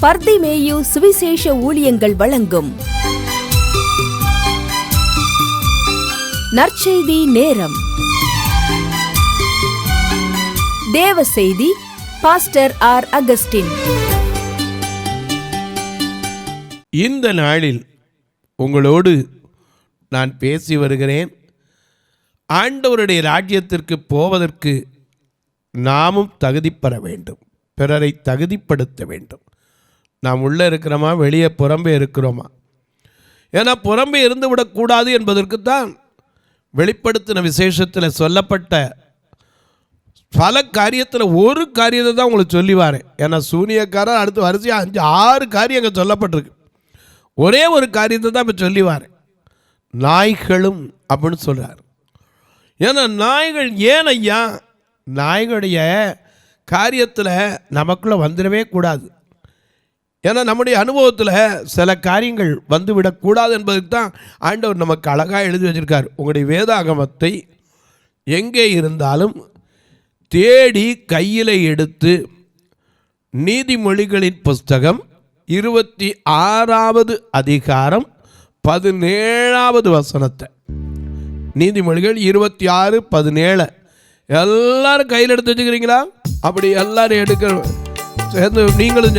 பர்திமேயு சுவிசேஷ ஊழியங்கள் வழங்கும் நற்செய்தி நேரம். தேவ செய்தி பாஸ்டர் ஆர். அகஸ்டின். இந்த நாளில் உங்களோடு நான் பேசி வருகிறேன். ஆண்டவருடைய ராஜ்யத்திற்கு போவதற்கு நாமும் தகுதி பெற வேண்டும், பிறரை தகுதிப்படுத்த வேண்டும். நாம் உள்ளே இருக்கிறோமா, வெளியே புறம்பே இருக்கிறோமா? ஏன்னா புறம்பே இருந்து விடக்கூடாது என்பதற்குத்தான் வெளிப்படுத்தின விசேஷத்தில் சொல்லப்பட்ட பல காரியத்தில் ஒரு காரியத்தை தான் உங்களுக்கு சொல்லி வரேன். ஏன்னா சூனியக்காரன் அடுத்து வரிசையாக 5-6 காரியங்கள் சொல்லப்பட்டிருக்கு. ஒரே ஒரு காரியத்தை தான் இப்போ சொல்லி வரேன். நாய்களும் அப்படின்னு சொல்கிறார். ஏன்னா நாய்கள் ஏன் ஐயா, நாய்களுடைய காரியத்தில் நமக்குள்ளே வந்துடவே கூடாது. ஏன்னா நம்முடைய அனுபவத்தில் சில காரியங்கள் வந்துவிடக்கூடாது என்பதுக்கு தான் ஆண்டவர் நமக்கு அழகாக எழுதி வச்சிருக்கார். உங்களுடைய வேதாகமத்தை எங்கே இருந்தாலும் தேடி கையில் எடுத்து நீதிமொழிகளின் புஸ்தகம் 26வது அதிகாரம் 17வது வசனத்தை, நீதிமொழிகள் 26:17 எல்லாரும் கையில் எடுத்து வச்சுக்கிறீங்களா? அப்படி எல்லாரும் எடுக்க சேர்ந்து நீங்களும்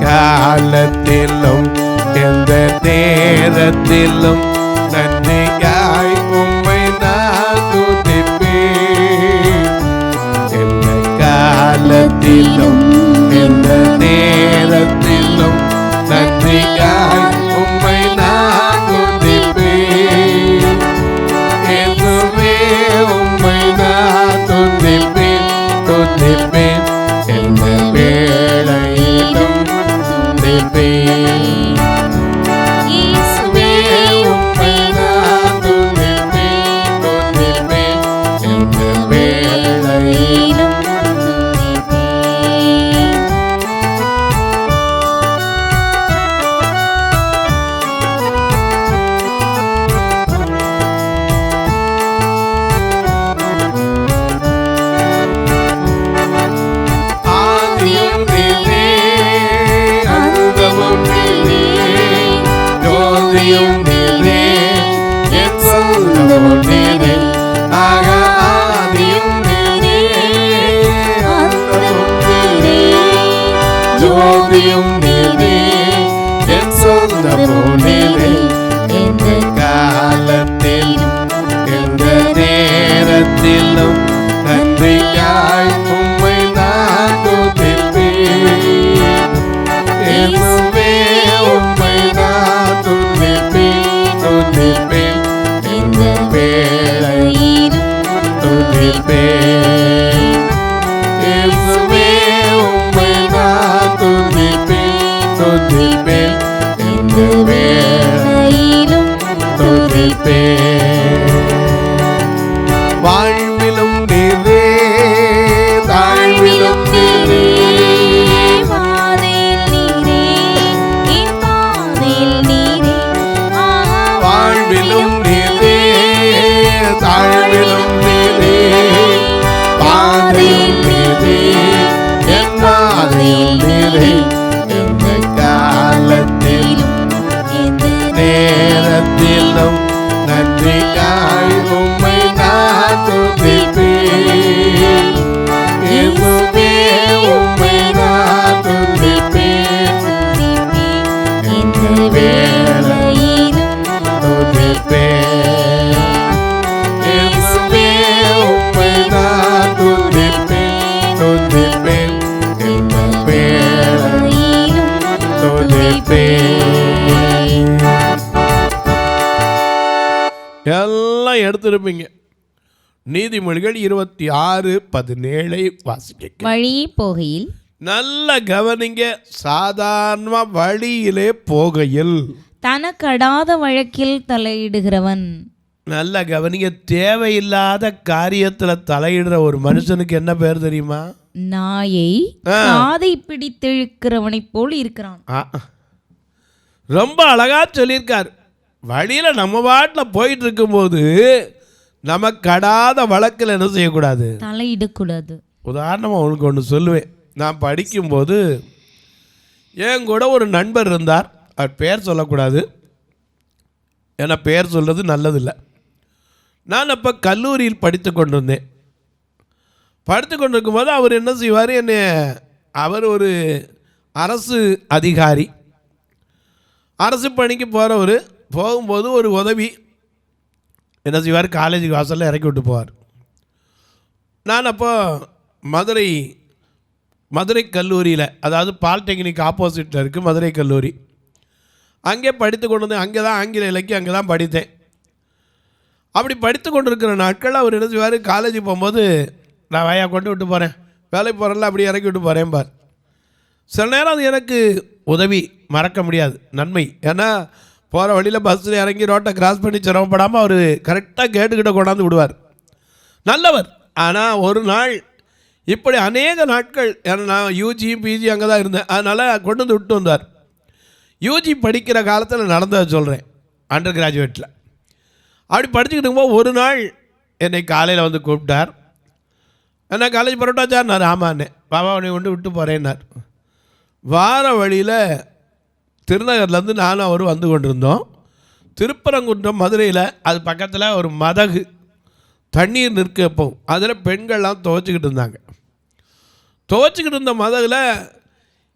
காலத்திலும் எந்த நேரத்திலும் நன்றியாய் உம்மை நான் துதிப்பேன். எந்த காலத்திலும் எந்த நேரத்திலும் நன்றியாய் உம்மை நான் துதிப்பேன். எதுவே உம்மை நான் துதிப்பேன், துதிப்பேன். எந்த வேளையிலும் இயேசுவே உம்மை நான் துதிப்பேன், துதிப்பேன். எந்த வேளையிலும் ஜோதியும் நீரே, என் சொந்தமும் நீரே. எந்த காலத்திலும் எந்த நேரத்திலும் நன்றியாய் உம்மை நான் துதிப்பேன். இயேசுவே உம்மை நான் துதிப்பேன், துதிப்பேன். எந்த வேளையிலும் துதிப்பேன். இயேசுவே உம்மை நான் துதிப்பேன், துதிப்பேன். எந்த வேளையிலும் துதிப்பேன். வாழ்விலும் நீரே, தாழ்விலும் நீரே, பாதையில் நீரே, என் பாதையில் நீரே. வாழ்விலும் நீரே, தாழ்விலும் நீரே, பாதையில் நீரே, என் பாதையில் நீரே. எந்த காலத்திலும் எந்த நேரத்திலும் நன்றியாய் உம்மை நான் துதிப்பேன். இயேசுவே உம்மை நான் துதிப்பேன், எந்த வேளையிலும் துதிப்பேன். இயேசுவே உம்மை நான் துதிப்பேன், துதிப்பேன். எந்த வேளையிலும் துதிப்பேன். எல்லாம் எடுத்திருப்பீங்க. நீதிமொழிகள் 26:17 வாசிக்க. வழி போகையில் நல்ல கவனிங்க. சாதாரண வழியிலே போகையில் தனக்கடாத வழக்கில் தலையிடுகிறவன் நல்ல கவனிங்க, தேவையில்லாத காரியத்தில் தலையிடுற ஒரு மனுஷனுக்கு என்ன பேர் தெரியுமா? நாயை காதை பிடித்திழுக்கிறவனை போல் இருக்கிறான். ரொம்ப அழகா சொல்லியிருக்கார். வழியில் நம்ம பாட்டில் போயிட்டு இருக்கும்போது நம்ம கடாத வழக்கில் என்ன செய்யக்கூடாது? தலையிடக்கூடாது. உதாரணமாக அவனுக்கு ஒன்று சொல்லுவேன். நான் படிக்கும்போது என் கூட ஒரு நண்பர் இருந்தார். அவர் பேர் சொல்லக்கூடாது, ஏன்னா பேர் சொல்கிறது நல்லதில்லை. நான் அப்போ கல்லூரியில் படித்து கொண்டிருந்தேன். படித்து கொண்டிருக்கும்போது அவர் என்ன செய்வார், என்னை, அவர் ஒரு அரசு அதிகாரி, அரசு பணிக்கு போகிறவர். போகும்போது ஒரு உதவி என்ன செய்வார், காலேஜுக்கு வாசலில் இறக்கி விட்டு போவார். நான் அப்போ மதுரை கல்லூரியில், அதாவது பாலிடெக்னிக் ஆப்போசிட்டில் இருக்குது மதுரை கல்லூரி, அங்கே படித்து கொண்டு வந்தேன். அங்கே தான் ஆங்கில இலக்கியம் அங்கே தான் படித்தேன். அப்படி படித்து கொண்டு இருக்கிற நாட்கள் அவர் என்ன செய்வார், காலேஜுக்கு போகும்போது நான் வயா கொண்டு விட்டு போகிறேன், வேலைக்கு போகிறேன்ல, அப்படி இறக்கி விட்டு போகிறேன் பார். சில நேரம் அது எனக்கு உதவி, மறக்க முடியாது நன்மை. ஏன்னா போகிற வழியில் பஸ்ஸில் இறங்கி ரோட்டை கிராஸ் பண்ணி சிரமப்படாமல் அவர் கரெக்டாக கேட்டுக்கிட்ட கொண்டாந்து விடுவார். நல்லவர். ஆனால் ஒரு நாள் இப்படி அநேக நாட்கள், ஏன்னா நான் யூஜி பிஜி அங்கே தான் இருந்தேன், அதனால் கொண்டு வந்து விட்டு வந்தார். யூஜி படிக்கிற காலத்தில் நடந்ததை சொல்கிறேன், அண்டர் கிராஜுவேட்டில். அப்படி படிச்சுக்கிட்டு இருக்கும்போது ஒரு நாள் என்னை காலையில் வந்து கூப்பிட்டார். என்ன காலேஜ் பரோட்டாச்சார்? நான் ஆமாண்ணே. பாபா உன்னை கொண்டு விட்டு போகிறேன்னார். வார வழியில் திருநகர்லேருந்து நானும் அவரும் வந்து கொண்டிருந்தோம். திருப்பரங்குன்றம் மதுரையில், அது பக்கத்தில் ஒரு மதகு தண்ணீர் நிற்க வைப்போம், அதில் பெண்கள்லாம் துவைச்சிக்கிட்டு இருந்தாங்க. துவைச்சிக்கிட்டு இருந்த மதகில்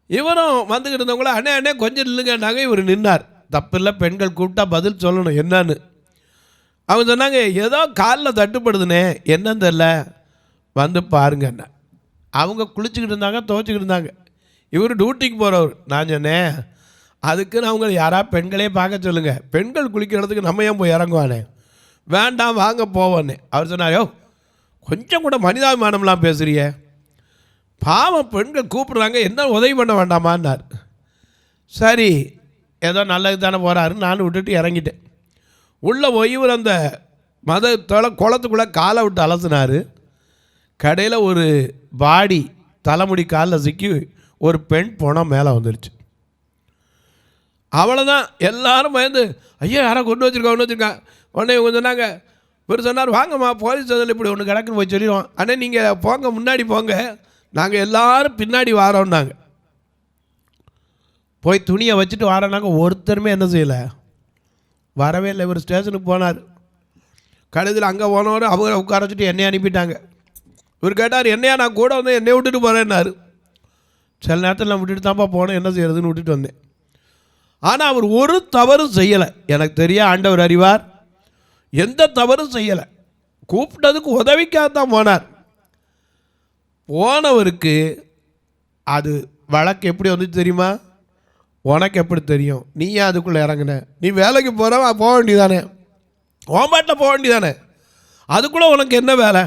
இவரும் வந்துக்கிட்டு இருந்தவங்கள அண்ணே அண்ணே கொஞ்சம் நில்லுங்கன்னாங்க. இவர் நின்னார். தப்பில்லை, பெண்கள் கூப்பிட்டா பதில் சொல்லணும் என்னன்னு. அவங்க சொன்னாங்க, ஏதோ காலில் தட்டுப்படுதுனே, என்னன்னு தெரில, வந்து பாருங்கண்ணா. அவங்க குளிச்சுக்கிட்டு இருந்தாங்க, துவைச்சிக்கிட்டு இருந்தாங்க. இவர் டியூட்டிக்கு போகிறவர். நான் சொன்னேன், அதுக்குன்னு அவங்க யாராவது பெண்களே பார்க்க சொல்லுங்கள், பெண்கள் குளிக்கிற இடத்துக்கு நம்ம ஏன் போய் இறங்குவானே, வேண்டாம் வாங்க போவோன்னே. அவர் சொன்னார், யோ கொஞ்சம் கூட மனிதாபிமானம்லாம் பேசுகிறிய, பாவம் பெண்கள் கூப்பிட்றாங்க, என்ன உதவி பண்ண வேண்டாமான்னார். சரி ஏதோ நல்லது தானே போகிறாருன்னு நானும் விட்டுட்டு இறங்கிட்டேன். உள்ளே போய் இவர் அந்த குளத்துக்குள்ளே காலை விட்டு அலசினார். கடையில் ஒரு பாடி தலைமுடி காலில் சிக்கி ஒரு பெண் போனால் மேலே வந்துடுச்சு. அவ்வளோதான். எல்லாரும் பயந்து, ஐயோ யாரோ கொண்டு வச்சுருக்கா. உடனே இவங்க சொன்னாங்க, இவர் சொன்னார், வாங்கம்மா போலீஸ் அதில் இப்படி ஒன்று கிடக்குன்னு போய் சொல்லிடுவோம். அண்ணே நீங்கள் போங்க, முன்னாடி போங்க, நாங்கள் எல்லோரும் பின்னாடி வாரோன்னாங்க. போய் துணியை வச்சுட்டு வாரோன்னாங்க. ஒருத்தருமே என்ன செய்யலை, வரவே இல்லை. இவர் ஸ்டேஷனுக்கு போனார். கடைசியில் அங்கே போனவர் அவங்க உட்கார வச்சுட்டு என்னையை அனுப்பிட்டாங்க. இவர் கேட்டார், என்னையா நான் கூட வந்து என்னை விட்டுட்டு போகிறேன்னாரு. சில நேரத்தில் நான் விட்டுட்டு தான்ப்பா போனேன், என்ன செய்யறதுன்னு விட்டுட்டு வந்தேன். ஆனால் அவர் ஒரு தவறும் செய்யலை. எனக்கு தெரிய ஆண்டவர் அறிவார், எந்த தவறும் செய்யலை. கூப்பிட்டதுக்கு உதவிக்காகத்தான் போனார். போனவருக்கு அது வழக்கு எப்படி வந்துச்சு தெரியுமா? உனக்கு எப்படி தெரியும்? நீ ஏன் அதுக்குள்ளே இறங்குன? நீ வேலைக்கு போகிறவ போக வேண்டியதானே, ஓம்பாட்டில் போக வேண்டியதானே, அதுக்குள்ளே உனக்கு என்ன வேலை?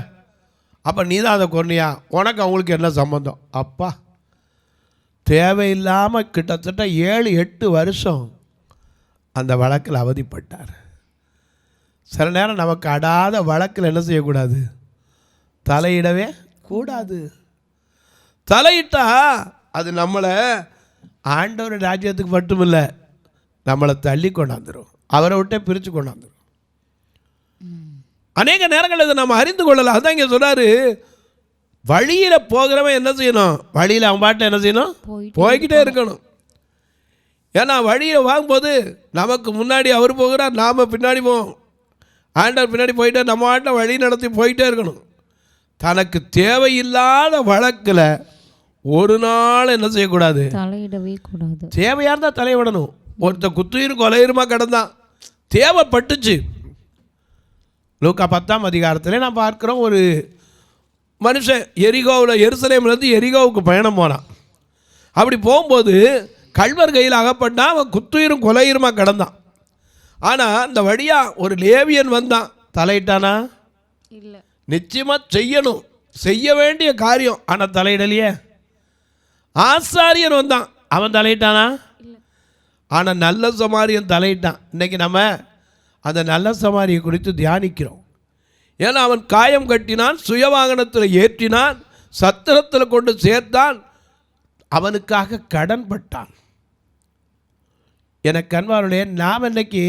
அப்போ நீ தான் அதை கொன்னியா? உனக்கு அவங்களுக்கு என்ன சம்மந்தம்? அப்பா, தேவையில்லாமல் கிட்டத்தட்ட 7-8 வருஷம் அந்த வழக்கில் அவதிப்பட்டார். சில நேரம் நமக்கு அடாத வழக்கில் என்ன செய்யக்கூடாது, தலையிடவே கூடாது. தலையிட்டா அது நம்மளை ஆண்டவர் ராஜ்யத்துக்கு மட்டுமில்லை, நம்மளை தள்ளி கொண்டாந்துடும், அவரை விட்டே பிரித்து கொண்டாந்துடும். அநேக நேரங்கள் இதை நம்ம அறிந்து கொள்ளலாம். அதுதான் இங்கே சொல்கிறாரு, வழியில் போகிறவன் என்ன செய்யணும், வழியில் அவன் பாட்டில் என்ன செய்யணும், போய்கிட்டே இருக்கணும். ஏன்னா வழியில் வாங்கும்போது நமக்கு முன்னாடி அவர் போகிறார், நாம் பின்னாடி போவோம். ஆண்டவர் பின்னாடி போயிட்டே நம்ம ஆட்டில் வழி நடத்தி போயிட்டே இருக்கணும். தனக்கு தேவையில்லாத வழக்கில் ஒரு நாள் என்ன செய்யக்கூடாது, தலையிடவே கூடாது. தேவையாக இருந்தால் தலையிடணும். ஒருத்தர் குத்துயிர் கொலையுமா கிடந்தான், தேவைப்பட்டுச்சு. லூக்கா 10ஆம் அதிகாரத்தில் நான் பார்க்குறோம், ஒரு மனுஷன் எருசலேம்லேருந்து எரிகோவுக்கு பயணம் போனான். அப்படி போகும்போது கள்வர் கையில் அகப்பட்டான். அவன் குத்துயிரும் கொலையுமா கிடந்தான். ஆனால் அந்த வழியாக ஒரு லேவியன் வந்தான். தலையிட்டானா? இல்லை. நிச்சயமாக செய்யணும், செய்ய வேண்டிய காரியம், ஆனால் தலையிடலையே. ஆசாரியன் வந்தான், அவன் தலையிட்டானா? ஆனால் நல்ல சமாரியன் தலையிட்டான். இன்றைக்கி நம்ம அந்த நல்ல சமாரியை குறித்து தியானிக்கிறோம். ஏன்னா அவன் காயம் கட்டினான், சுயவாகனத்தில் ஏற்றினான், சத்திரத்தில் கொண்டு சேர்த்தான், அவனுக்காக கடன் பட்டான். எனக்கு அன்பார்களே, நாம் இன்னைக்கு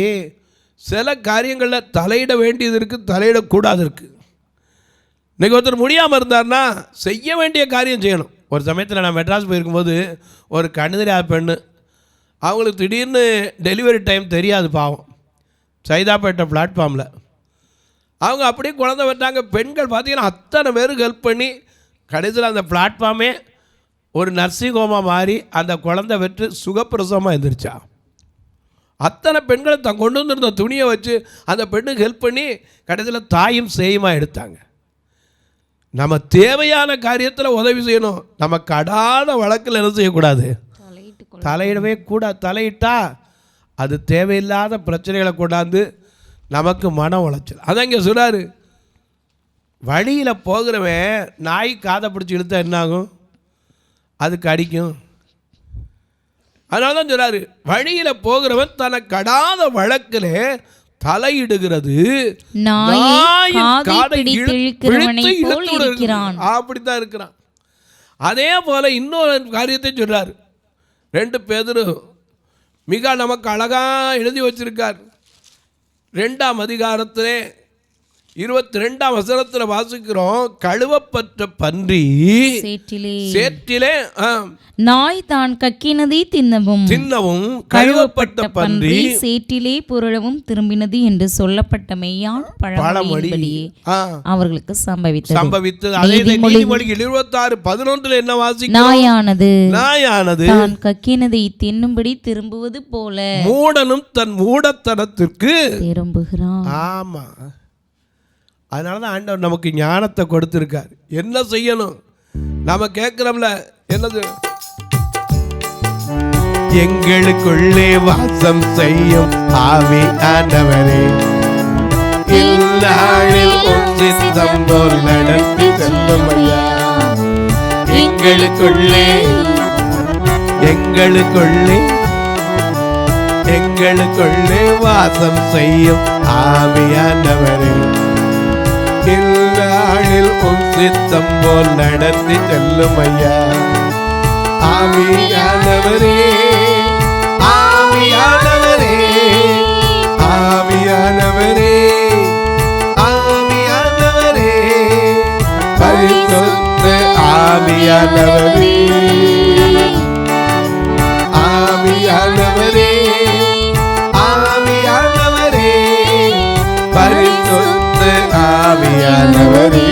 சில காரியங்களில் தலையிட வேண்டியது இருக்குது, தலையிடக்கூடாது இருக்குது. இன்றைக்கி ஒருத்தர் முடியாமல் இருந்தார்னா செய்ய வேண்டிய காரியம் செய்யணும். ஒரு சமயத்தில் நான் மெட்ராஸ் போயிருக்கும்போது ஒரு கண்ணுதிரியா பெண்ணு, அவங்களுக்கு திடீர்னு டெலிவரி டைம் தெரியாது பாவம், சைதாப்பேட்டை பிளாட்ஃபார்மில் அவங்க அப்படியே குழந்தை வெட்டாங்க. பெண்கள் பார்த்திங்கன்னா அத்தனை பேருக்கு ஹெல்ப் பண்ணி கடைசியில் அந்த பிளாட்ஃபார்மே ஒரு நர்சிங் ஹோமாக மாறி அந்த குழந்தை வெற்று சுகப்பிரசவமாக எழுந்திரிச்சா. அத்தனை பெண்களை தான் கொண்டு வந்திருந்த துணியை வச்சு அந்த பெண்ணுக்கு ஹெல்ப் பண்ணி கடைசியில் தாயும் சேயுமா எடுத்தாங்க. நம்ம தேவையான காரியத்தில் உதவி செய்யணும். நம்ம கடாத வழக்கில் என்ன செய்யக்கூடாது, தலையிடவே கூடாது. தலையிட்டா அது தேவையில்லாத பிரச்சனைகளை கொண்டாந்து நமக்கு மன உளைச்சல். அதான் இங்கே சொல்கிறாரு, வழியில் போகிறவன் நாய் காதை பிடிச்சி இழுத்தா என்னாகும், அதுக்கு அடிக்கும். அதனால தான் சொல்கிறாரு, வழியில் போகிறவன் தனக்கு கடாத வழக்கில் தலையிடுகிறது அப்படித்தான் இருக்கிறான். அதே போல இன்னொரு காரியத்தை சொல்றாரு. 2 பேதுரு மிக நமக்கு அழகா எழுதி வச்சிருக்கார். 2ஆம் அதிகாரத்திலே 22ஆம் வசனத்தில் வாசிக்கிறோம், கழுவப்பட்ட பன்றி சேற்றிலே நாய் தான் கக்கினதை தின்னவும் கழுவப்பட்ட பன்றி சேற்றிலே புரளவும் திரும்பினது என்று சொல்லப்பட்ட மெய்யான் பழமொழியே அவர்களுக்கு சம்பவித்தது. நீதிமொழிகள் 26:11 என்ன வாசிக்கிறோம், நாயானது தான் கக்கினதை தின்னும்படி திரும்புவது போல மூடனும் தன் மூடத்தனத்திற்கு திரும்புகிறான். ஆமா, அதனால தான் ஆண்டவர் நமக்கு ஞானத்தை கொடுத்திருக்கார். என்ன செய்யணும் நாம கேட்கிறோம்ல, என்னது, எங்களுக்குள்ளே வாசம் செய்யும் ஆவி ஆண்டவரே, இந்நாளில் உம் சித்தம் போல் நடத்தி செல்லும் ஐயா. எங்களுக்குள்ளே வாசம் செய்யும் ஆவி ஆண்டவரே, இந்நாளில் உம் சித்தம் போல் நடத்தி செல்லும் ஐயா. ஆவியானவரே, ஆவியானவரே, ஆவியானவரே, ஆவியானவரே, பரிசுத்த ஆவியானவரே, ஆவியானவரே, ஆவியானவரே, பரிசுத்த ஆவியானவரே.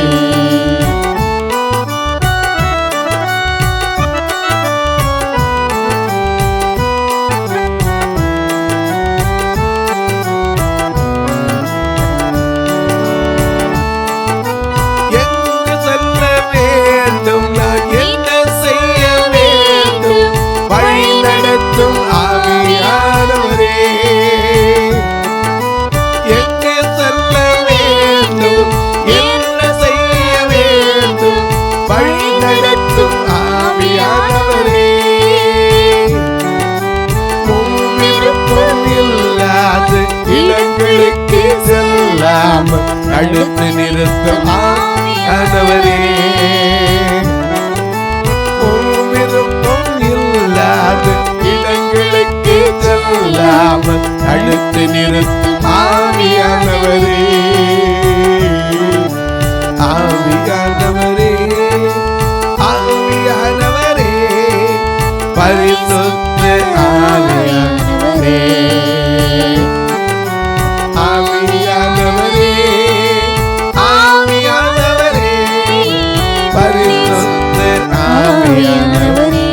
அடுத்து நிறுத்தும் ஆண்டவரே, விருப்பம் இல்லாத இடங்களுக்கு செல்லாமல் அடுத்து நிறுத்தும் ஆவியானவரே, ஆவியானவரே, ஆவியானவரே, பரிசுத்த ஆவியானவரே, ஆவியானவரே, ஆவியானவரே, பரிசுத்த ஆவியானவரே,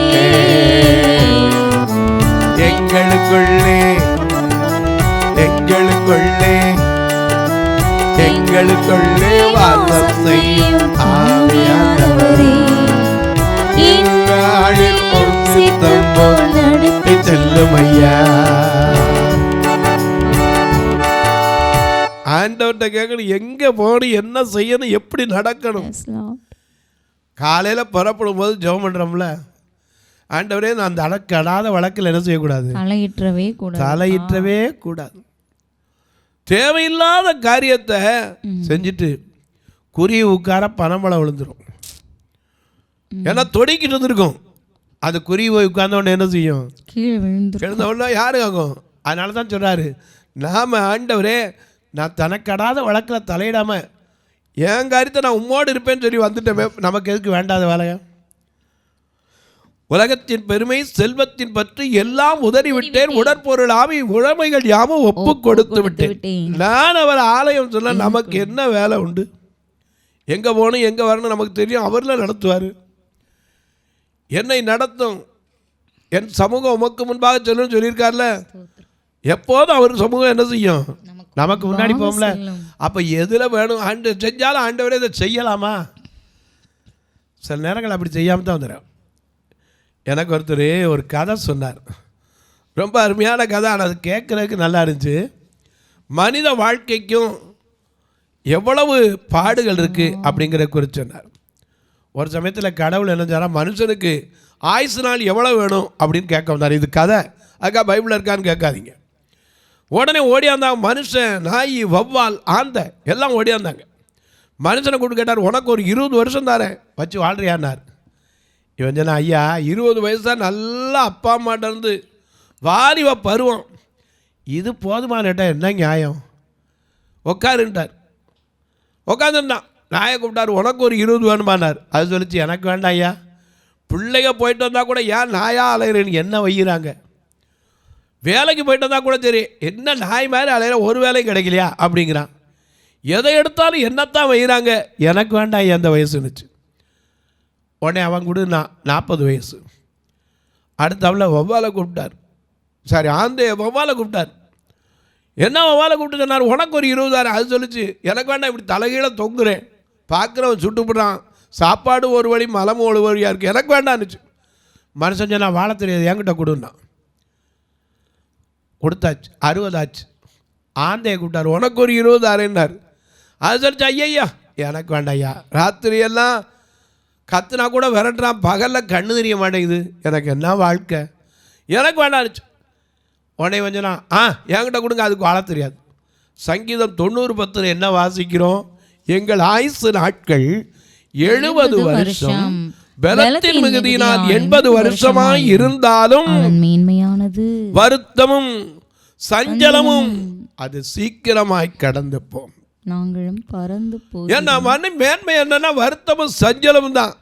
எங்களுக்குள்ளே வாசம் செய்யும் ஆவியானவரே, இந்நாளில் உம் சித்தம் போல் நடத்தி செல்லும் ஐயா. ஆண்டவர்கிட்ட கேட்கணும், எங்கே போகணும், என்ன செய்யணும், எப்படி நடக்கணும். காலையில் புறப்படும் போது ஜெபம் பண்ணுறோம்ல, ஆண்டவரே நான் அந்த அடக்கடாத வழக்கில் என்ன செய்யக்கூடாது, தலையிட்டவே கூடாது. தேவையில்லாத காரியத்தை செஞ்சுட்டு குருவி உட்கார பனம்பழம் விழுந்துடும். ஏன்னா தொடிக்கிட்டு இருந்திருக்கும். அது குருவி போய் உட்கார்ந்தவொடனே என்ன செய்யும்? கீழே விழுந்து எழுந்தவொடனே யாரு ஆகும்? அதனால தான் சொல்கிறாரு, நாம் ஆண்டவரே நான் தனக்கடாத வழக்கில் தலையிடாமல் என் காரியத்தை நான் உம்மோடு இருப்பேன்னு சொல்லி வந்துட்டோமே, நமக்கு எதுக்கு வேண்டாத வேலையா? உலகத்தின் பெருமை செல்வத்தின் பற்றி எல்லாம் உதறிவிட்டேன், உடற்பொருள் ஆவி உடைமைகள் யாவும் ஒப்பு கொடுத்து விட்டேன். நான் அவர் ஆலயம் சொல்ல நமக்கு என்ன வேலை உண்டு? எங்கே போகணும் எங்கே வரணும் நமக்கு தெரியும். அவரில் நடத்துவார். என்னை நடத்தும், என் சமூகம் உமக்கு முன்பாக சொல்லணும்னு சொல்லியிருக்கார்ல. எப்போதும் அவர் சமூகம் என்ன செய்யும்? நமக்கு முன்னாடி போகும்ல. அப்போ எதில் வேணும் ஆண்டு செஞ்சாலும் ஆண்டவரே இதை செய்யலாமா? சில நேரங்கள் அப்படி செய்யாமல் தான் வந்துடும். எனக்கு ஒருத்தர் ஒரு கதை சொன்னார், ரொம்ப அருமையான கதை. ஆனால் அது கேட்குறதுக்கு நல்லா இருந்துச்சு. மனித வாழ்க்கைக்கும் எவ்வளவு பாடுகள் இருக்குது அப்படிங்கிற குறித்து சொன்னார். ஒரு சமயத்தில் கடவுள் என்ன செய்றார், மனுஷனுக்கு ஆயுசு நாள் எவ்வளோ வேணும் அப்படின்னு கேட்க வந்தார். இது கதை, அதுக்காக பைபிளில் இருக்கான்னு கேட்காதீங்க. உடனே ஓடியாந்தாங்க மனுஷன், நாய், வவ்வால், ஆந்தை எல்லாம் ஓடியாந்தாங்க. மனுஷனை கூப்பிட்டு கேட்டார், உனக்கு ஒரு 20 வருஷம் தானே வச்சு வாழ்றியான்னார். இவன் சொன்னா, ஐயா 20 வயசு தான், நல்லா அப்பா அம்மாட்ட இருந்து வாலிப பருவம், இது போதுமானட்டா என்ன நியாயம்? உட்காருன்ட்டார். உட்காந்துருந்தான். நாயை கூப்பிட்டார், உனக்கு ஒரு 20 வேணுமானார். அது சொல்லிச்சு, எனக்கு வேண்டாம் ஐயா, பிள்ளைங்க போயிட்டு வந்தால் கூட ஏன் நாயா அலையிறேன்னு என்ன வையிறாங்க? வேலைக்கு போயிட்டு வந்தால் கூட சரி, என்ன நாய் மாதிரி அலையிற, ஒரு வேலையும் கிடைக்கலையா அப்படிங்கிறான். எதை எடுத்தாலும் என்னத்தான் வையிறாங்க, எனக்கு வேண்டாம் ஐயா அந்த வயசுன்னுச்சு. உடனே அவன் கூட நான் 40 வயசு. அடுத்தவளை வவ்வாலை கூப்பிட்டார், சாரி ஆந்தைய வவ்வாலை கூப்பிட்டார். என்ன வவ்வாலை கூப்பிட்டு சொன்னார், உனக்கு ஒரு 20. அது சொல்லிச்சு, எனக்கு வேண்டாம், இப்படி தலைகீழ தொங்குறேன், பார்க்குறவன் சுட்டுப்படுறான், சாப்பாடு ஒரு வழி மலம் ஒரு வழியாக இருக்குது, எனக்கு வேண்டான்னுச்சு. மனுஷன் சொன்னா, வாழ தெரியாது என்கிட்ட கொடுன்னா. கொடுத்தாச்சு. 60 ஆச்சு. ஆந்தையை கூப்பிட்டார், உனக்கு ஒரு 20 ஆறேன்னார். அது சொல்லிச்சு, ஐயா எனக்கு வேண்டாம் ஐயா, ராத்திரியெல்லாம் கத்துனா கூட விரட்டுறான், பகலில் கண்ணு தெரிய மாட்டேங்குது, எனக்கு என்ன வாழ்க்கை, எனக்கு வேண்டாம்னுச்சு. உடனே வந்தனா, என்கிட்ட கொடுங்க, அதுக்கு வாழ தெரியாது. சங்கீதம் 90:10 என்ன வாசிக்கிறோம்? எங்கள் ஆயுசு நாட்கள் 70 வருஷம், பலத்தின் மிகுதியினால் 80 வருஷமாய் இருந்தாலும் மேன்மையானது வருத்தமும் சஞ்சலமும் அது சீக்கிரமாய் கடந்து போம், நாங்களும் பறந்து போய். ஏன்னா மன மேன்மை என்னன்னா வருத்தமும் சஞ்சலமும் தான்.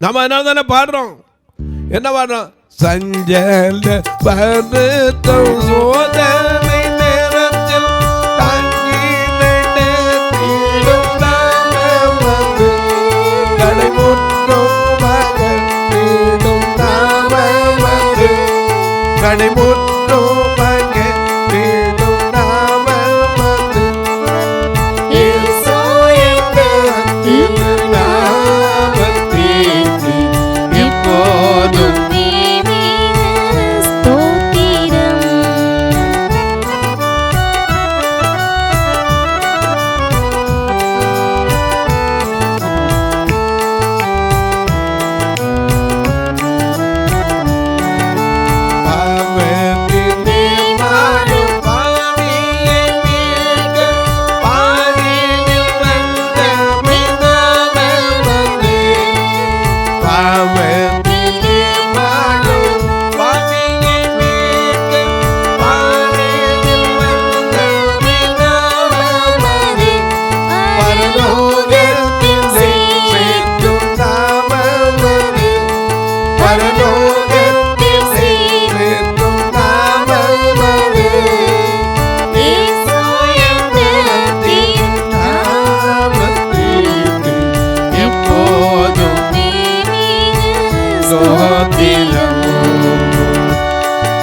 நம்ம என்ன தானே பாடுறோம், என்ன பாடுறோம்? சஞ்சல வருத்தம் சோதனை நேரத்தில் தாங்கி நடத்திடும் நாமமது, கடைமுற்றும் மகத்திடும் நாமமது, கடைமுற்றும் மகத்திடும் நாமமது, எப்போதும்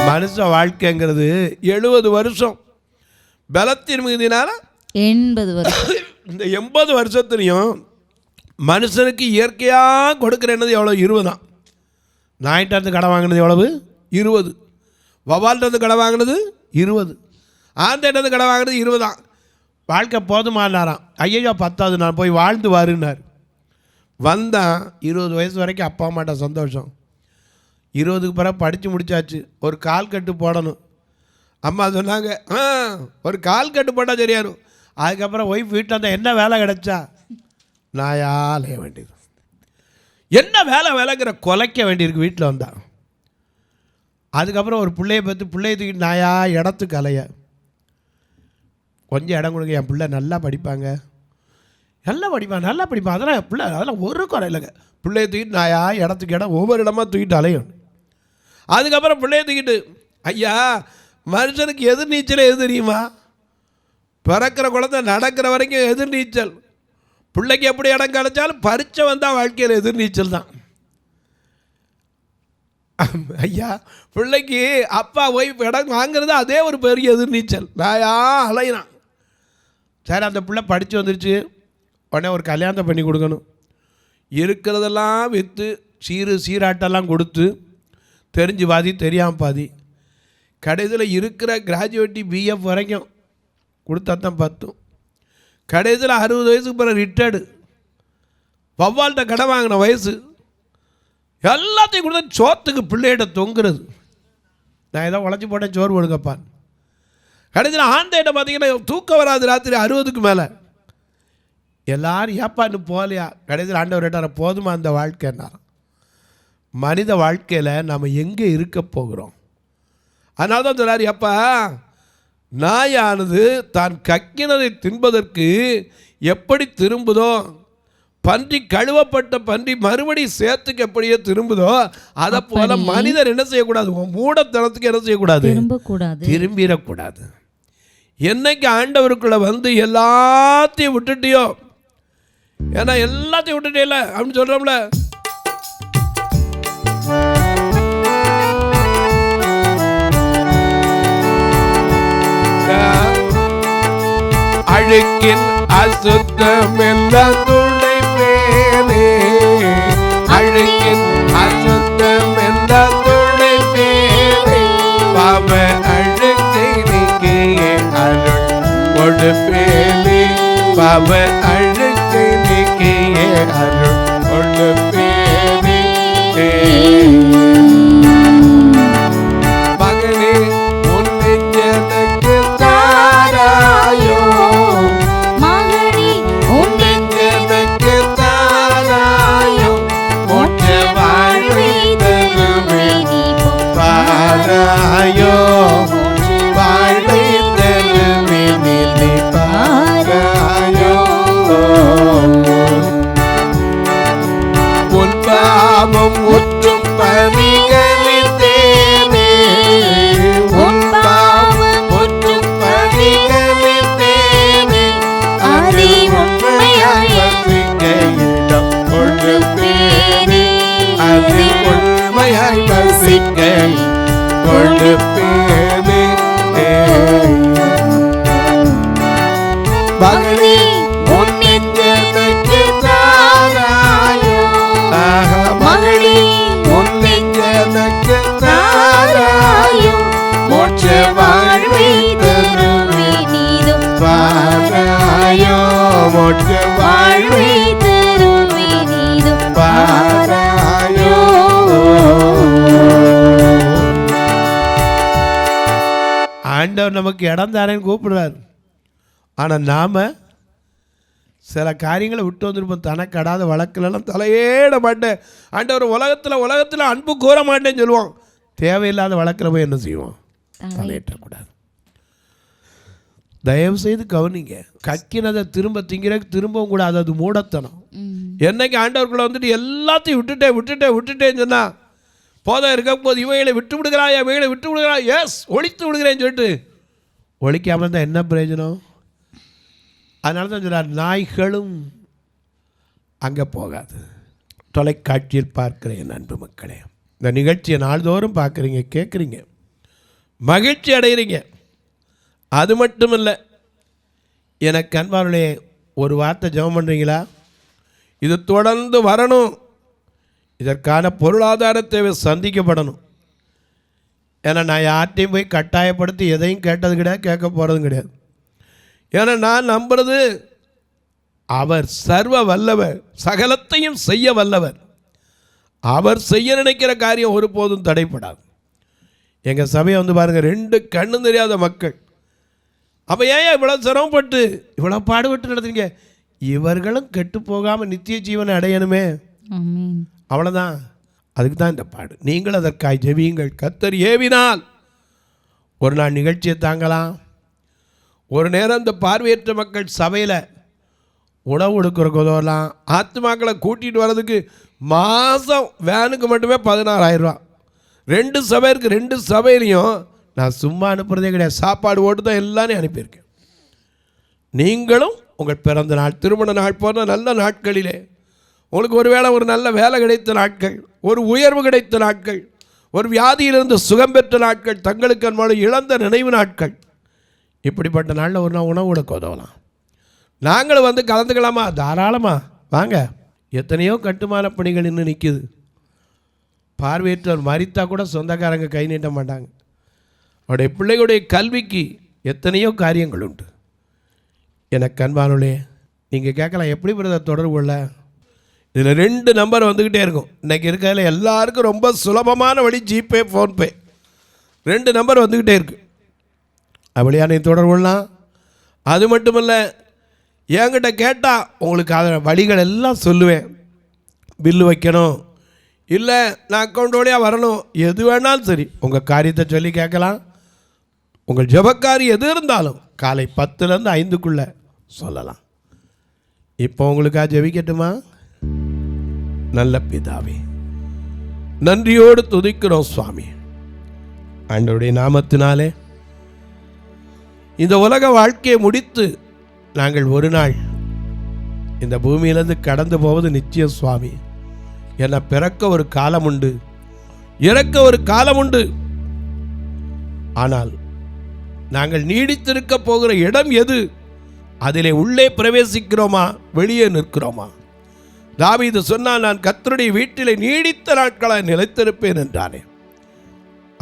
மனுஷ வாழ்க்கைங்கிறது 70 வருஷம், பலத்தின் மிகுதினால 80 வருஷம். இந்த 80 வருஷத்துலையும் மனுஷனுக்கு இயற்கையாக கொடுக்குற என்னது எவ்வளோ? 20 தான். நாயிட்ட கடை வாங்கினது எவ்வளவு? 20. வவால்கிட்ட கடை வாங்கினது 20. ஆந்தையிட்ட கடை வாங்கினது 20 தான். வாழ்க்கை போதுமானாராம். ஐயோ 10வது நான் போய் வாழ்ந்து வாருன்னார். வந்தான். 20 வயசு வரைக்கும் அப்பா அம்மாட்ட சந்தோஷம். 20க்கு பிறகு படித்து முடித்தாச்சு, ஒரு கால் கட்டு போடணும். அம்மா சொன்னாங்க, ஒரு கால் கட்டு போட்டால் சரியாரும். அதுக்கப்புறம் ஒய்ஃப் வீட்டில் இருந்தால் என்ன வேலை கிடச்சா நாயாலைய வேண்டியது, என்ன வேலைங்கிற கொலைக்க வேண்டியிருக்கு வீட்டில் வந்தால். அதுக்கப்புறம் ஒரு பிள்ளையை பார்த்து பிள்ளையை தூக்கிட்டு நாயா இடத்துக்கு அலைய, கொஞ்சம் இடம் கொடுங்க, என் பிள்ளை நல்லா படிப்பாங்க, நல்லா படிப்பான் அதெல்லாம் பிள்ளை, அதெல்லாம் ஒரு குறை இல்லைங்க. பிள்ளையை தூக்கிட்டு நாயா இடத்துக்கு இடம் ஒவ்வொரு இடமா தூக்கிட்டு அலையும். அதுக்கப்புறம் பிள்ளையை தூக்கிட்டு, ஐயா மனுஷனுக்கு எதிர்நீச்சலே எது தெரியுமா? பிறக்கிற குழந்தை நடக்கிற வரைக்கும் எதிர்நீச்சல். பிள்ளைக்கு எப்படி இடம் கிடைச்சாலும் பரீட்சை வந்தால் வாழ்க்கையில் எதிர்நீச்சல் தான். ஐயா பிள்ளைக்கு அப்பா ஒய்ஃப் இடம் வாங்குறது அதே ஒரு பெரிய எதிர்நீச்சல். நாயா அலையினான். சரி, அந்த பிள்ளை படித்து வந்துருச்சு, உடனே ஒரு கல்யாணத்தை பண்ணி கொடுக்கணும். இருக்கிறதெல்லாம் விற்று சீராட்டெல்லாம் கொடுத்து, தெரிஞ்சு பாதி தெரியாமல் பாதி, கடைசியில் இருக்கிற கிராஜுவேட்டி பிஎஃப் வரைக்கும் கொடுத்தா தான் பத்தும். கடைசியில் 60 வயசுக்கு பிறகு ரிட்டையர்டு, வவ்வால்கிட்ட கடை வாங்கின வயசு, எல்லாத்தையும் கொடுத்தா சோத்துக்கு பிள்ளைகிட்ட தொங்குறது. நான் ஏதோ உழைச்சி போட்டேன் சோறு போடுங்கப்பான். கடைசியில் ஆந்தையிட்ட பார்த்தீங்கன்னா தூக்கம் வராது ராத்திரி 60க்கு மேலே. எல்லாரும் ஏப்பான்னு போகலையா? கடைசியில் ஆண்டவர் கேட்டார, போதுமா அந்த வாழ்க்கைன்னார். மனித வாழ்க்கையில் நம்ம எங்கே இருக்க போகிறோம்? அதனால தான் சொல்கிறார், அப்பா நாயானது தான் கக்கினதை தின்பதற்கு எப்படி திரும்புதோ, பன்றி கழுவப்பட்ட பன்றி மறுபடி சேர்த்துக்கு எப்படியோ திரும்புதோ, அதை போல மனிதர் என்ன செய்யக்கூடாது? மூடத்தனத்துக்கு என்ன செய்யக்கூடாது? திரும்பிடக்கூடாது. என்னைக்கு ஆண்டவருக்குள்ள வந்து எல்லாத்தையும் விட்டுட்டியோ, ஏன்னா எல்லாத்தையும் விட்டுட்டேல அப்படின்னு சொல்றோம்ல, அழுக்கின் அசுத்தமெல்லாம் துளை மேலே, அழுக்கின் அசுத்தமெல்லாம் துளை மேலே, பாவ அழுக்கை நீக்கிய அருள் கொடுப்பேனே, பாவ அழுக்கை நீக்கிய அருள் கொடுப்பேனே. மகனே உன்னை எனக்கு தாராயோ, மகனே உன்னை எனக்கு தாராயோ, மோட்ச வாழ்வை தருவே பாராயோ, வாழ்வை தருவே நீ பாராயோ. உன் பாவம் முற்றும் பரிகரித்தேனே, உன் பாவம் முற்றும் பரிகரித்தேனே, அதை உண்மையாய் வசிக்க இடம் கொடுப்பேனே, அதை உண்மையாய் வசிக்க கொடுப்பேனே. மகனே உன் நெஞ்சத்துக்கு தாராயோ, மகளே உன் நெஞ்சத்துக்கு தாராயோ, மோட்ச வாழ்வை தருவே நீதும் பாராயோ, மோட்ச வாழ்வை தருவே நீதும் பாராயோ. ஆண்டவர் நமக்கு இடம் தாரேன்னு கூப்பிடுறாரு. ஆனால் நாம் சில காரியங்களை விட்டு வந்திருப்போம். தனக்கடாத வழக்கிலலாம் தலையேட மாட்டேன், ஆண்டவர் உலகத்தில் அன்பு கூற மாட்டேன்னு சொல்லுவோம். தேவையில்லாத வழக்கில் போய் என்ன செய்வோம்? தலையிட்டக்கூடாது. தயவு செய்து கவனிங்க, கக்கினதை திரும்ப திங்கிறதுக்கு திரும்பவும் கூடாது, அது மூடத்தனம். என்னைக்கு ஆண்டவருக்குள்ள வந்துட்டு எல்லாத்தையும் விட்டுட்டேன்னு சொன்னா, போதும் இருக்கும் போது இவைகளை விட்டு விடுகிறாயா, இவைகளை விட்டு விடுகிறா, எஸ் ஒழித்து விடுகிறேன்னு சொல்லிட்டு ஒழிக்காமல் இருந்தால் என்ன பிரயோஜனம்? அதனால தான் சொல்கிறார், நாய்களும் அங்கே போகாது. தொலைக்காட்சியில் பார்க்குற என் அன்பு மக்களே, இந்த நிகழ்ச்சியை நாள்தோறும் பார்க்குறீங்க, கேட்குறீங்க, மகிழ்ச்சி அடைகிறீங்க. அது மட்டும் இல்லை, எனக்கு அன்பார்களே ஒரு வார்த்தை ஜெபம் பண்ணுறீங்களா? இது தொடர்ந்து வரணும், இதற்கான பொருளாதார தேவை சந்திக்கப்படணும். ஏன்னா நான் யார்ட்டையும் போய் கட்டாயப்படுத்தி எதையும் கேட்டது கிடையாது, கேட்க போகிறதும் கிடையாது. ஏன்னா நான் நம்புறது, அவர் சர்வ வல்லவர், சகலத்தையும் செய்ய வல்லவர். அவர் செய்ய நினைக்கிற காரியம் ஒருபோதும் தடைப்படாது. எங்கள் சபையை வந்து பாருங்கள், 2 கண்ணும் தெரியாத மக்கள். அப்போ ஏன் இவ்வளோ சிரமப்பட்டு இவ்வளோ பாடுபட்டு நடத்துறீங்க? இவர்களும் கெட்டு போகாமல் நித்திய ஜீவனை அடையணுமே, அவ்வளோதான். அதுக்கு தான் இந்த பாடு. நீங்கள் அதற்காய் ஜெபியுங்கள். கர்த்தர் ஏவினால் ஒரு நாள் நிகழ்ச்சியை தாங்கலாம். ஒரு நேரம் இந்த பார்வையற்ற மக்கள் சபையில் உணவு கொடுக்குறக்கு உதவலாம். ஆத்துமாக்களை கூட்டிகிட்டு வர்றதுக்கு மாதம் வேனுக்கு மட்டுமே 16,000 ரூபா. 2 சபை இருக்குது. 2 சபையிலையும் நான் சும்மா அனுப்புகிறதே கிடையாது. சாப்பாடு ஓட்டு தான் எல்லாரையும் அனுப்பியிருக்கேன். நீங்களும் உங்கள் பிறந்த நாள், திருமண நாள் போன்ற நல்ல நாட்களிலே, உங்களுக்கு ஒருவேளை ஒரு நல்ல வேலை கிடைத்த நாட்கள், ஒரு உயர்வு கிடைத்த நாட்கள், ஒரு வியாதியிலிருந்து சுகம் பெற்ற நாட்கள், தங்களுக்கு அன்பான இழந்த நினைவு நாட்கள், இப்படிப்பட்ட நாளில் ஒரு நாள் உணவு கொடுக்க உதவலாம். நாங்களும் வந்து கலந்துக்கலாமா? தாராளமாக வாங்க. எத்தனையோ கட்டுமான பணிகள் இன்னும் நிற்கிது. பார்வையற்றவர் மரித்தா கூட சொந்தக்காரங்க கை நீட்ட மாட்டாங்க. அவருடைய பிள்ளைகளுடைய கல்விக்கு எத்தனையோ காரியங்கள் உண்டு. எனக்கு அன்பானுள்ளே, நீங்கள் கேட்கலாம் எப்படி பிரதர் தொடர்பு கொள்ள? இதில் 2 நம்பர் வந்துக்கிட்டே இருக்கும். இன்றைக்கி இருக்கிறதுல எல்லாருக்கும் ரொம்ப சுலபமான வழி ஜிபே, ஃபோன்பே. 2 நம்பர் வந்துக்கிட்டே இருக்குது. அப்படியா நீ தொடர்பு கொள்ளலாம். அது மட்டுமல்ல, என்கிட்ட கேட்டால் உங்களுக்கு அதை வழிகள் எல்லாம் சொல்லுவேன். பில்லு வைக்கணும், இல்லை நான் அக்கௌண்ட் வழியாக வரணும், எது வேணாலும் சரி உங்கள் காரியத்தை சொல்லி கேட்கலாம். உங்கள் ஜெபக்காரி எது இருந்தாலும் காலை 10லேருந்து 5க்குள்ளே சொல்லலாம். இப்போ உங்களுக்காக ஜெபிக்கட்டுமா? நல்ல பிதாவே, நன்றியோடு துதிக்கிறோம் சுவாமி. ஆண்டவருடைய நாமத்தினாலே இந்த உலக வாழ்க்கையை முடித்து நாங்கள் ஒரு நாள் இந்த பூமியிலிருந்து கடந்து போவது நிச்சயம் சுவாமி. என பிறக்க ஒரு காலம் உண்டு, இறக்க ஒரு காலம் உண்டு. ஆனால் நாங்கள் நீடித்திருக்க போகிற இடம் எது? அதிலே உள்ளே பிரவேசிக்கிறோமா, வெளியே நிற்கிறோமா? தாவீது சொன்னால், நான் கர்த்தருடைய வீட்டிலே நீடித்த நாட்களாய் நிலைத்திருப்பேன் என்றானே.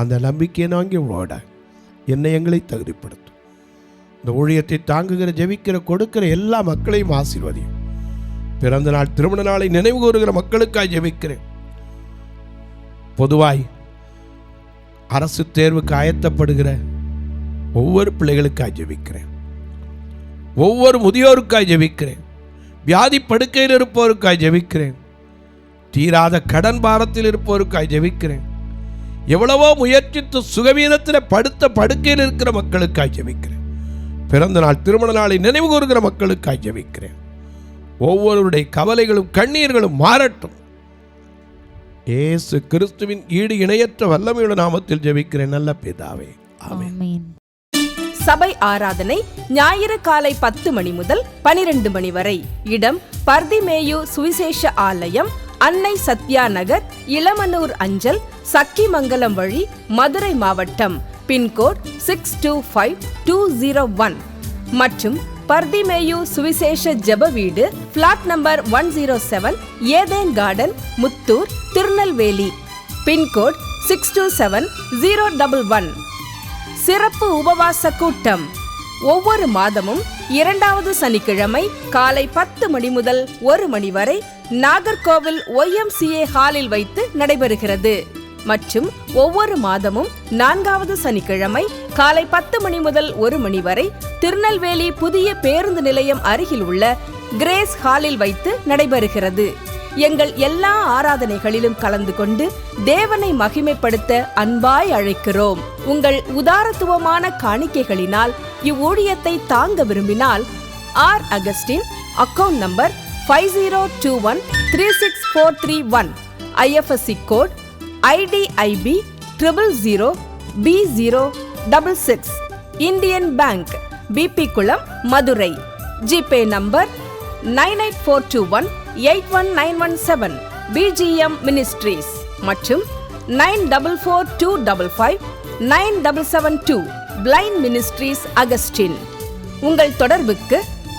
அந்த நம்பிக்கையை நோக்கி ஓட என்னை எங்களை தகுதிப்படுத்தும். இந்த ஊழியத்தை தாங்குகிற, ஜெபிக்கிற, கொடுக்கிற எல்லா மக்களையும் ஆசீர்வதியும். பிறந்த நாள், திருமண நாளை நினைவு கூறுகிற மக்களுக்காய் ஜெபிக்கிறேன். பொதுவாய் அரசு தேர்வுக்கு ஆயத்தப்படுகிற ஒவ்வொரு பிள்ளைகளுக்காய் ஜெபிக்கிறேன். ஒவ்வொரு முதியோருக்காய் ஜெபிக்கிறேன். வியாதி படுக்கையில் இருப்போருக்காய் ஜெபிக்கிறேன். தீராத கடன் பாரத்தில் இருப்போருக்காய் ஜெபிக்கிறேன். எவ்வளவோ முயற்சித்து சுகவீனத்தில் படுத்த படுக்கையில் இருக்கிற மக்களுக்காய் ஜெபிக்கிறேன். பிறந்த நாள், திருமண நாளை நினைவு கூறுகிற மக்களுக்காய் ஜெபிக்கிறேன். ஒவ்வொருடைய கவலைகளும் கண்ணீர்களும் மாறட்டும். இயேசு கிறிஸ்துவின் ஈடு இணையற்ற வல்லமையுள்ள நாமத்தில் ஜெபிக்கிறேன் நல்ல பிதாவே, ஆமென். சபை ஆராதனை ஞாயிறு காலை 10 மணி முதல் 12 மணி வரை. இடம் பர்திமேயு சுவிசேஷ ஆலயம், அன்னை சத்யா நகர், இளமனூர் அஞ்சல், சக்கிமங்கலம் வழி, மதுரை மாவட்டம். பின்கோட் 625201 மற்றும் பர்திமேயு சுவிசேஷ ஜெப வீடு, flat number 107, Eden garden, Muthur, Tirunelveli. Pincode 627011. சிறப்பு உபவாச கூட்டம் ஒவ்வொரு மாதமும் 2வது சனிக்கிழமை காலை 10 மணி முதல் 1 மணி வரை நாகர்கோவில் YMCA ஹாலில் வைத்து நடைபெறுகிறது. மற்றும் ஒவ்வொரு மாதமும் 4வது சனிக்கிழமை காலை 10 மணி முதல் 1 மணி வரை திருநெல்வேலி புதிய பேருந்து நிலையம் அருகில் உள்ள கிரேஸ் ஹாலில் வைத்து நடைபெறுகிறது. எங்கள் எல்லா ஆராதனைகளிலும் கலந்து கொண்டு தேவனை மகிமைப்படுத்த அன்பாய் அழைக்கிறோம். உங்கள் உதாரத்துவமான காணிக்கைகளினால் இவ்வூழியத்தை தாங்க விரும்பினால் R Augustine, account number 5021364331, IFSC code IDIB 000B066, Indian bank, BP குளம், Madurai. GPay number 9842181917, BGM ministries மற்றும் 9442559772, பிளைண்ட் மினிஸ்ட்ரீஸ் அகஸ்டின். உங்கள் தொடர்புக்கு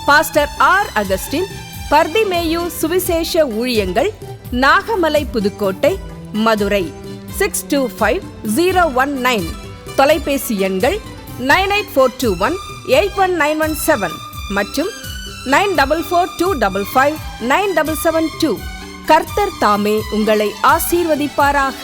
பாஸ்டர் ஆர் அகஸ்டின், பர்திமேயு சுவிசேஷ ஊழியங்கள், நாகமலை, புதுக்கோட்டை, மதுரை 625019. தொலைபேசி எண்கள் 9842181917 மற்றும் 9442559772. கர்த்தர் தாமே உங்களை ஆசீர்வதிப்பாராக.